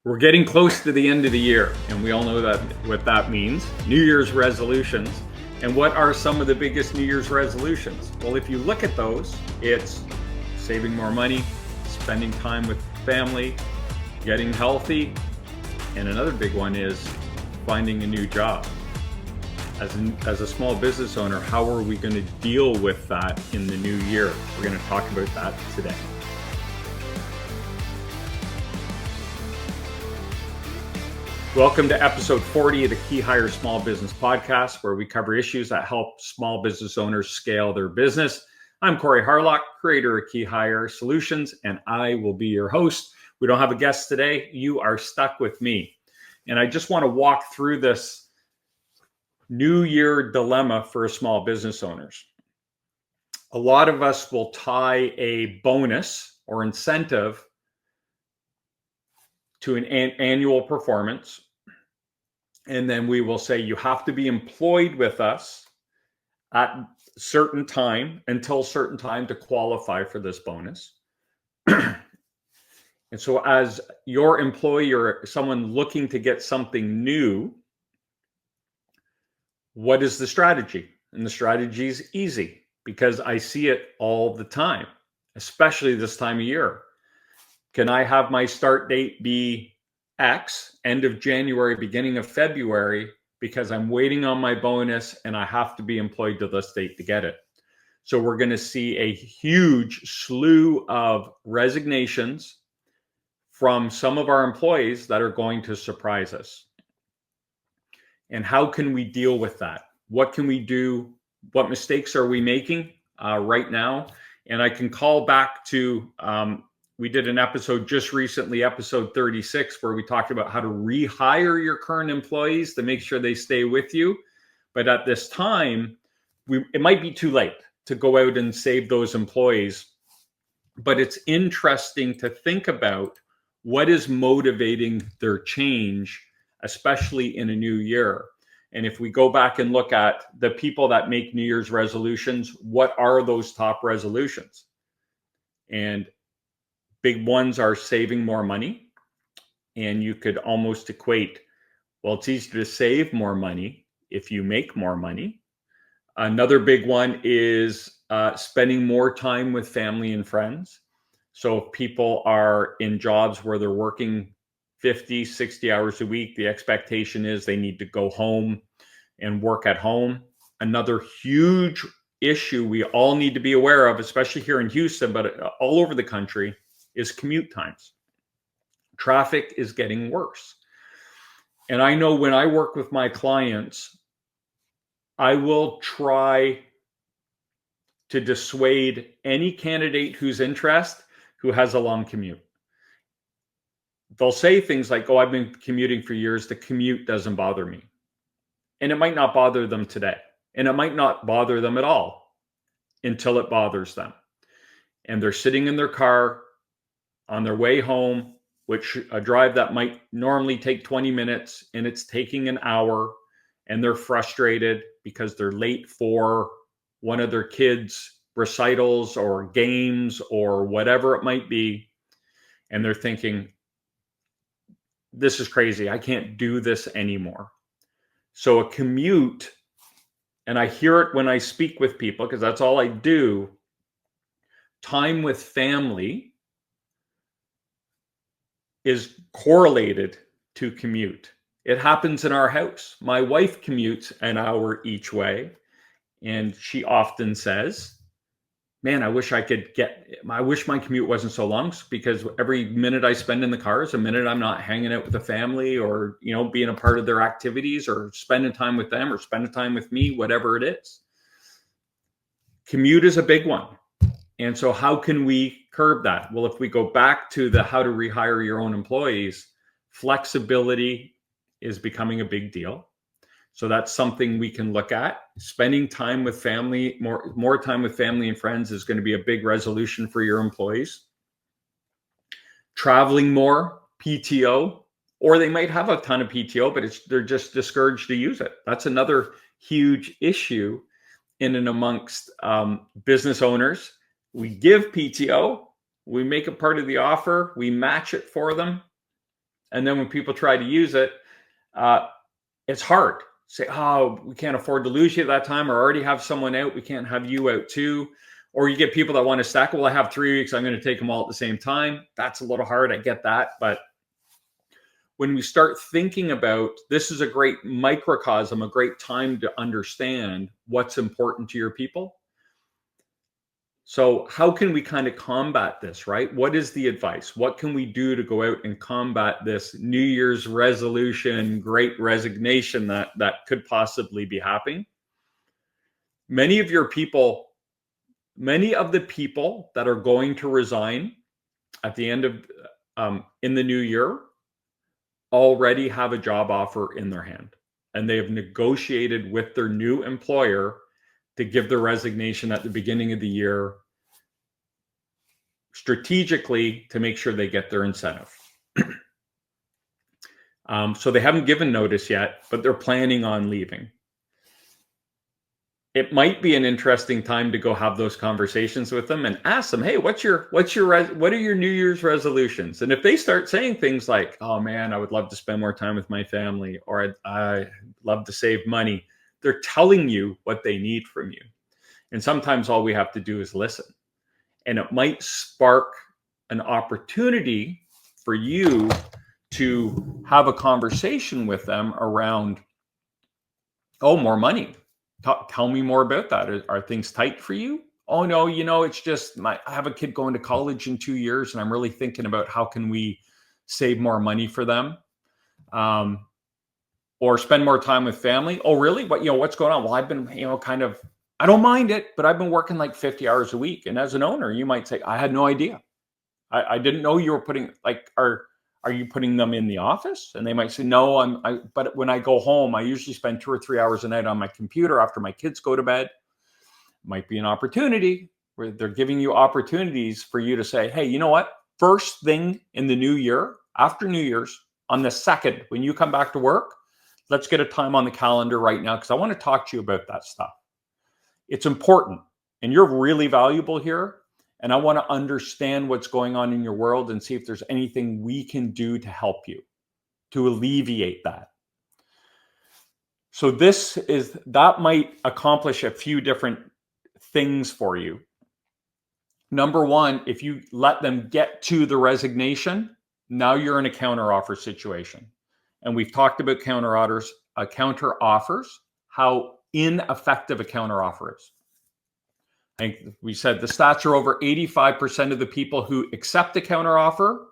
We're getting close to the end of the year, and we all know that what that means. New Year's resolutions. And what are some of the biggest New Year's resolutions? Well, if you look at those, it's saving more money, spending time with family, getting healthy, and another big one is finding a new job. As a small business owner, how are we going to deal with that in the new year? We're going to talk about that today. Welcome to episode 40 of the KeyHire Small Business Podcast, where we cover issues that help small business owners scale their business. I'm Harlock, creator of KeyHire Solutions, and I will be your host. We don't have a guest today. You are stuck with me. And I just want to walk through this New Year dilemma for small business owners. A lot of us will tie a bonus or incentive to an annual performance. And then we will say, you have to be employed with us at certain time until certain time to qualify for this bonus. And so as your employee or someone looking to get something new, what is the strategy? And the strategy is easy because I see it all the time, especially this time of year. Can I have my start date be X, end of January, beginning of February, because I'm waiting on my bonus and I have to be employed to this date to get it? So we're going to see a huge slew of resignations from some of our employees that are going to surprise us. And how can we deal with that? What can we do? What mistakes are we making right now? And I can call back to we did an episode just recently, episode 36, where we talked about how to rehire your current employees to make sure they stay with you. But at this time, it might be too late to go out and save those employees. But it's interesting to think about what is motivating their change, especially in a new year. And if we go back and look at the people that make New Year's resolutions, what are those top resolutions? And big ones are saving more money. And you could almost equate, well, it's easier to save more money if you make more money. Another big one is spending more time with family and friends. So if people are in jobs where they're working 50, 60 hours a week, the expectation is they need to go home and work at home. Another huge issue we all need to be aware of, especially here in Houston, but all over the country, is commute times. Traffic is getting worse. And I know when I work with my clients, I will try to dissuade any candidate who's interested who has a long commute. They'll say things like, oh, I've been commuting for years. The commute doesn't bother me. And it might not bother them today. And it might not bother them at all until it bothers them. And they're sitting in their car on their way home, which a drive that might normally take 20 minutes and it's taking an hour, and they're frustrated because they're late for one of their kids' recitals or games or whatever it might be. And they're thinking, this is crazy. I can't do this anymore. So a commute, and I hear it when I speak with people because that's all I do, time with family is correlated to commute. It happens in our house. My wife commutes an hour each way, and she often says, man, I wish my commute wasn't so long, because every minute I spend in the car is a minute I'm not hanging out with the family or, being a part of their activities or spending time with them or spending time with me, whatever it is. Commute is a big one. And so how can we curb that? Well, if we go back to the how to rehire your own employees, flexibility is becoming a big deal. So that's something we can look at. Spending time with family, more time with family and friends is going to be a big resolution for your employees. Traveling more, PTO, or they might have a ton of PTO, but they're just discouraged to use it. That's another huge issue in and amongst business owners. We give PTO, we make it part of the offer, we match it for them, And then when people try to use it, it's hard. Say, oh, we can't afford to lose you at that time, or already have someone out. We can't have you out too. Or you get people that want to stack. Well, I have 3 weeks. I'm going to take them all at the same time. That's a little hard. I get that. But when we start thinking about, this is a great microcosm, a great time to understand what's important to your people. So how can we kind of combat this, right? What is the advice? What can we do to go out and combat this New Year's resolution, great resignation that could possibly be happening? Many of the people that are going to resign at the end of, in the new year, already have a job offer in their hand. And they have negotiated with their new employer to give their resignation at the beginning of the year, strategically, to make sure they get their incentive. So they haven't given notice yet, but they're planning on leaving. It might be an interesting time to go have those conversations with them and ask them, hey, what are your New Year's resolutions? And if they start saying things like, oh man, I would love to spend more time with my family, or I love to save money, they're telling you what they need from you. And sometimes all we have to do is listen. And it might spark an opportunity for you to have a conversation with them around, oh, more money. Tell me more about that. Are things tight for you? Oh, no, it's just I have a kid going to college in 2 years, and I'm really thinking about how can we save more money for them, or spend more time with family. Oh, really? What's going on? Well, I've been, I don't mind it, but I've been working like 50 hours a week. And as an owner, you might say, I had no idea. I didn't know you were putting, are you putting them in the office? And they might say, no, but when I go home, I usually spend 2 or 3 hours a night on my computer after my kids go to bed. Might be an opportunity where they're giving you opportunities for you to say, hey, you know what? First thing in the new year, after New Year's, on the 2nd, when you come back to work, let's get a time on the calendar right now, because I want to talk to you about that stuff. It's important, and you're really valuable here. And I want to understand what's going on in your world and see if there's anything we can do to help you, to alleviate that. So that might accomplish a few different things for you. Number one, if you let them get to the resignation, now you're in a counteroffer situation. And we've talked about counteroffers, how ineffective a counteroffer is. I think we said the stats are over 85% of the people who accept a counteroffer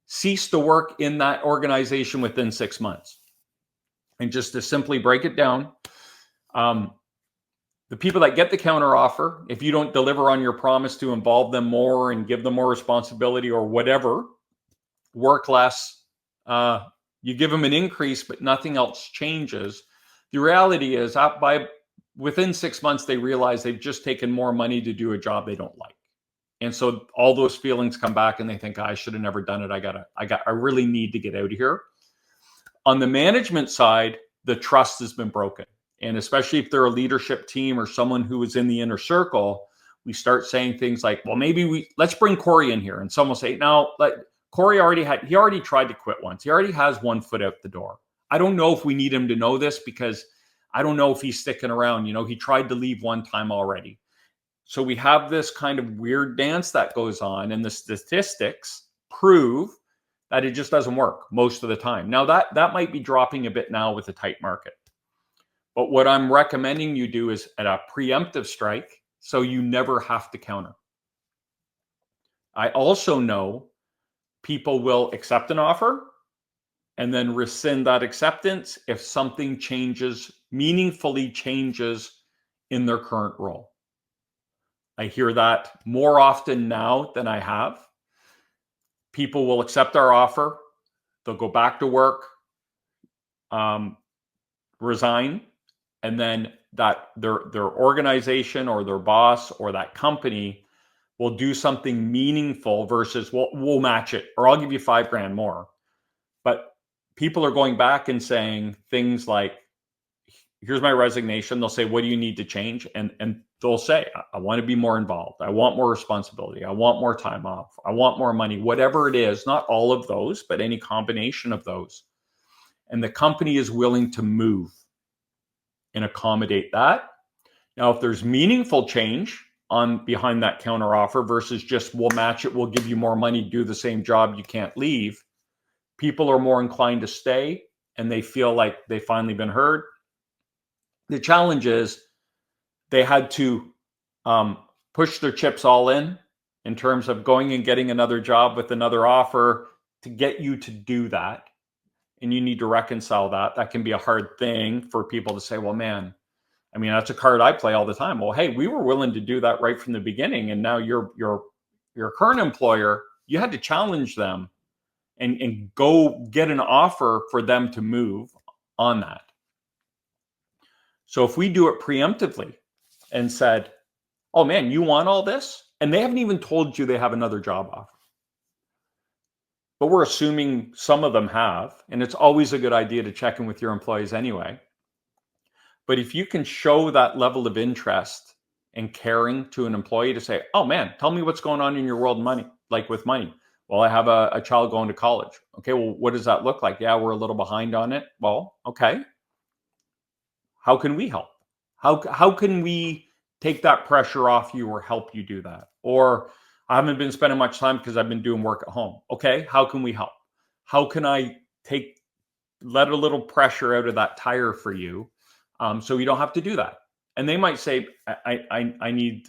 cease to work in that organization within 6 months. And just to simply break it down, the people that get the counteroffer, if you don't deliver on your promise to involve them more and give them more responsibility or whatever, work less, you give them an increase, but nothing else changes. The reality is within 6 months, they realize they've just taken more money to do a job they don't like. And so all those feelings come back and they think, I should have never done it. I really need to get out of here. On the management side, the trust has been broken. And especially if they're a leadership team or someone who is in the inner circle, we start saying things like, well, let's bring Corey in here. And someone will say, no, Corey he already tried to quit once. He already has 1 foot out the door. I don't know if we need him to know this, because I don't know if he's sticking around. He tried to leave one time already. So we have this kind of weird dance that goes on, and the statistics prove that it just doesn't work most of the time. Now that might be dropping a bit now with a tight market. But what I'm recommending you do is at a preemptive strike, so you never have to counter. I also know people will accept an offer and then rescind that acceptance if something meaningfully changes in their current role. I hear that more often now than I have. People will accept our offer, they'll go back to work, resign, and then that their organization or their boss or that company will do something meaningful versus we'll match it, or I'll give you $5,000 more. But people are going back and saying things like, here's my resignation. They'll say, what do you need to change? And they'll say, I want to be more involved. I want more responsibility. I want more time off. I want more money, whatever it is, not all of those, but any combination of those. And the company is willing to move and accommodate that. Now, if there's meaningful change on behind that counter offer versus just we'll match it, we'll give you more money, do the same job, you can't leave, people are more inclined to stay and they feel like they've finally been heard. The challenge is they had to push their chips all in terms of going and getting another job with another offer to get you to do that. And you need to reconcile that. That can be a hard thing for people to say, well, man, I mean, that's a card I play all the time. Well, hey, we were willing to do that right from the beginning. And now your current employer, you had to challenge them and go get an offer for them to move on that. So if we do it preemptively and said, oh man, you want all this? And they haven't even told you they have another job offer. But we're assuming some of them have, and it's always a good idea to check in with your employees anyway. But if you can show that level of interest and caring to an employee to say, oh man, tell me what's going on in your world with money. Well, I have a child going to college. Okay, well, what does that look like? Yeah, we're a little behind on it. Well, okay. How can we help? How can we take that pressure off you or help you do that? Or I haven't been spending much time because I've been doing work at home. Okay, how can we help? How can I let a little pressure out of that tire for you so you don't have to do that? And they might say, I need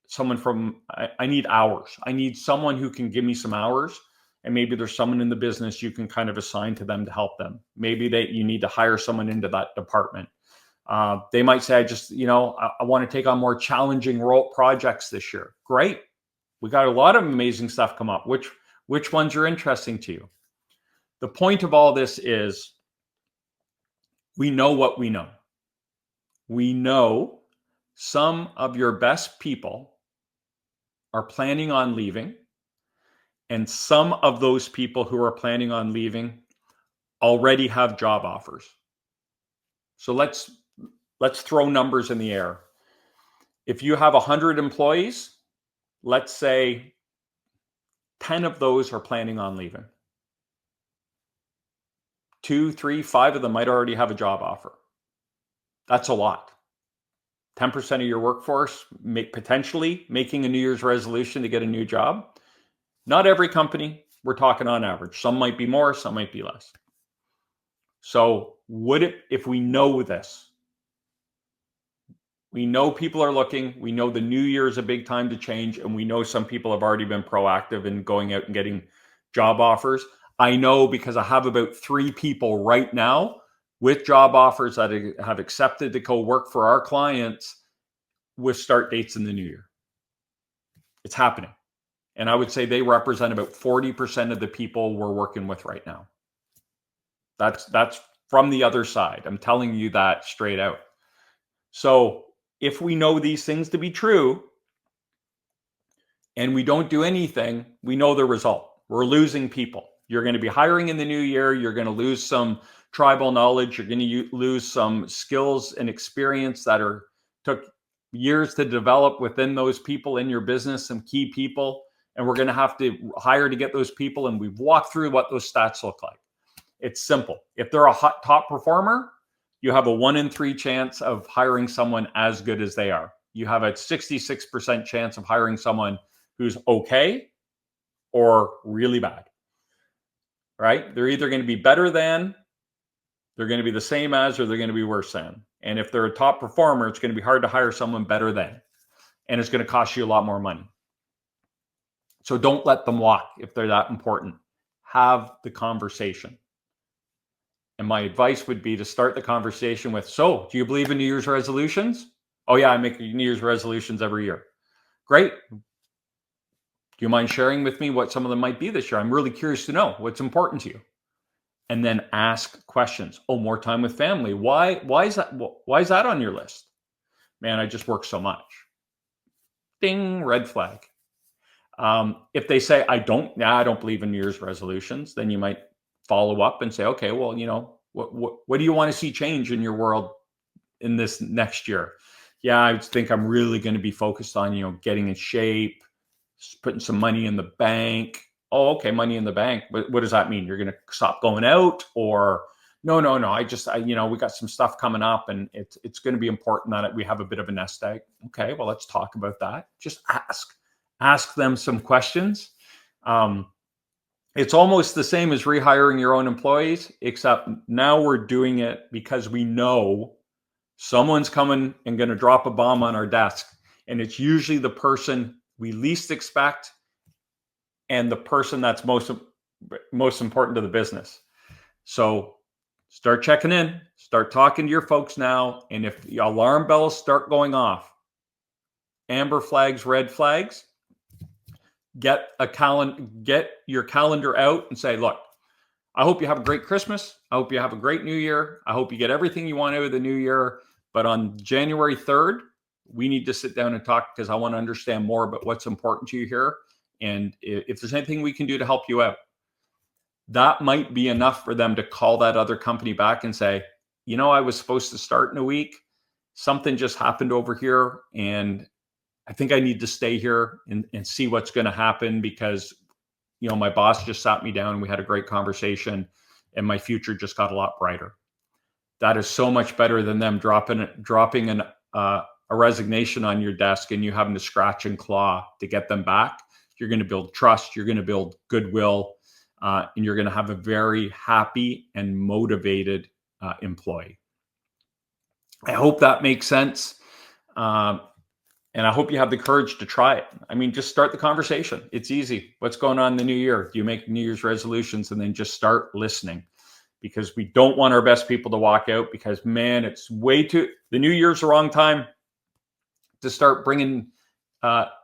someone I need hours. I need someone who can give me some hours. And maybe there's someone in the business you can kind of assign to them to help them. Maybe you need to hire someone into that department. They might say, I want to take on more challenging projects this year. Great. We got a lot of amazing stuff come up. Which ones are interesting to you? The point of all this is we know what we know. We know some of your best people are planning on leaving, and some of those people who are planning on leaving already have job offers. So let's throw numbers in the air. If you have 100 employees, let's say 10 of those are planning on leaving. 2, 3, 5 of them might already have a job offer. That's a lot. 10% of your workforce potentially making a New Year's resolution to get a new job. Not every company, we're talking on average. Some might be more, some might be less. So if we know this, we know people are looking, we know the new year is a big time to change, and we know some people have already been proactive in going out and getting job offers. I know because I have about 3 people right now with job offers that have accepted to go work for our clients with start dates in the new year. It's happening. And I would say they represent about 40% of the people we're working with right now. That's from the other side. I'm telling you that straight out. So if we know these things to be true and we don't do anything, we know the result. We're losing people. You're going to be hiring in the new year. You're going to lose some tribal knowledge. You're going to lose some skills and experience that took years to develop within those people in your business, some key people. And we're going to have to hire to get those people. And we've walked through what those stats look like. It's simple. If they're a top performer, you have a 1 in 3 chance of hiring someone as good as they are. You have a 66% chance of hiring someone who's okay or really bad, right? They're either going to be better than, they're going to be the same as, or they're going to be worse than. And if they're a top performer, it's going to be hard to hire someone better than, and it's going to cost you a lot more money. So don't let them walk if they're that important. Have the conversation. And my advice would be to start the conversation with, so do you believe in New Year's resolutions? Oh yeah, I make New Year's resolutions every year. Great. Do you mind sharing with me what some of them might be this year? I'm really curious to know what's important to you. And then ask questions. Oh, more time with family. Why is that on your list? Man, I just work so much. Ding, red flag. If they say, I don't believe in New Year's resolutions, then you might follow up and say, okay, well, what do you want to see change in your world in this next year? Yeah, I think I'm really going to be focused on, getting in shape, putting some money in the bank. Oh, okay, money in the bank. What does that mean? You're going to stop going out? Or no. We got some stuff coming up, and it's going to be important that we have a bit of a nest egg. Okay, well, let's talk about that. Just ask them some questions. It's almost the same as rehiring your own employees, except now we're doing it because we know someone's coming and going to drop a bomb on our desk. And it's usually the person we least expect and the person that's most important to the business. So start checking in, start talking to your folks now. And if the alarm bells start going off, amber flags, red flags, get your calendar out and say, look, I hope you have a great Christmas. I hope you have a great New Year. I hope you get everything you want out of the new year. But on January 3rd, we need to sit down and talk because I want to understand more about what's important to you here. And if there's anything we can do to help you out, that might be enough for them to call that other company back and say, I was supposed to start in a week. Something just happened over here. And I think I need to stay here and see what's going to happen because, my boss just sat me down and we had a great conversation and my future just got a lot brighter. That is so much better than them dropping a resignation on your desk and you having to scratch and claw to get them back. You're going to build trust. You're going to build goodwill, and you're going to have a very happy and motivated employee. I hope that makes sense. And I hope you have the courage to try it. I mean, just start the conversation. It's easy. What's going on in the new year? Do you make New Year's resolutions? And then just start listening, because we don't want our best people to walk out because, man, it's the new year's the wrong time to start bringing,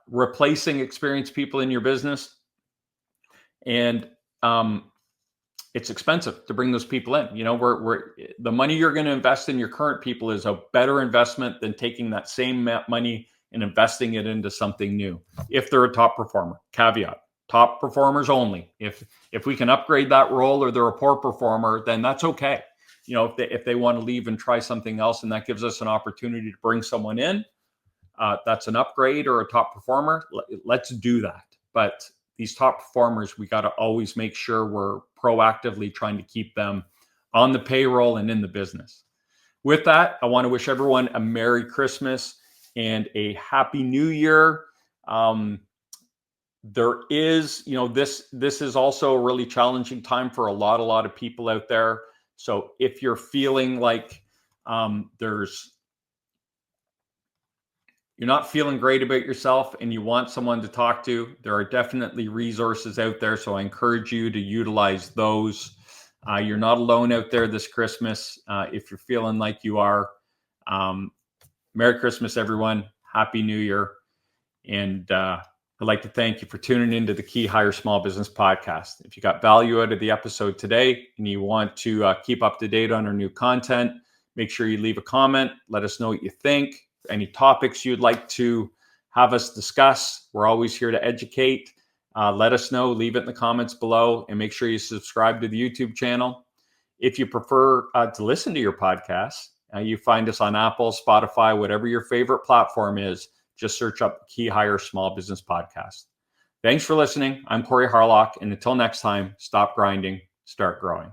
replacing experienced people in your business. And it's expensive to bring those people in. The money you're going to invest in your current people is a better investment than taking that same money and investing it into something new. If they're a top performer, caveat, top performers only. If we can upgrade that role or they're a poor performer, then that's okay. If they want to leave and try something else and that gives us an opportunity to bring someone in, that's an upgrade or a top performer. Let's do that. But these top performers, we got to always make sure we're proactively trying to keep them on the payroll and in the business. With that, I want to wish everyone a Merry Christmas and a Happy New Year. There is, this is also a really challenging time for a lot of people out there. So if you're feeling like you're not feeling great about yourself and you want someone to talk to, there are definitely resources out there. So I encourage you to utilize those. You're not alone out there this Christmas. If you're feeling like you are, Merry Christmas, everyone. Happy New Year. And I'd like to thank you for tuning into the KeyHire Small Business Podcast. If you got value out of the episode today and you want to keep up to date on our new content, make sure you leave a comment. Let us know what you think. Any topics you'd like to have us discuss. We're always here to educate. Let us know. Leave it in the comments below and make sure you subscribe to the YouTube channel. If you prefer to listen to your podcast, you find us on Apple, Spotify, whatever your favorite platform is. Just search up KeyHire Small Business Podcast. Thanks for listening. I'm Corey Harlock. And until next time, stop grinding, start growing.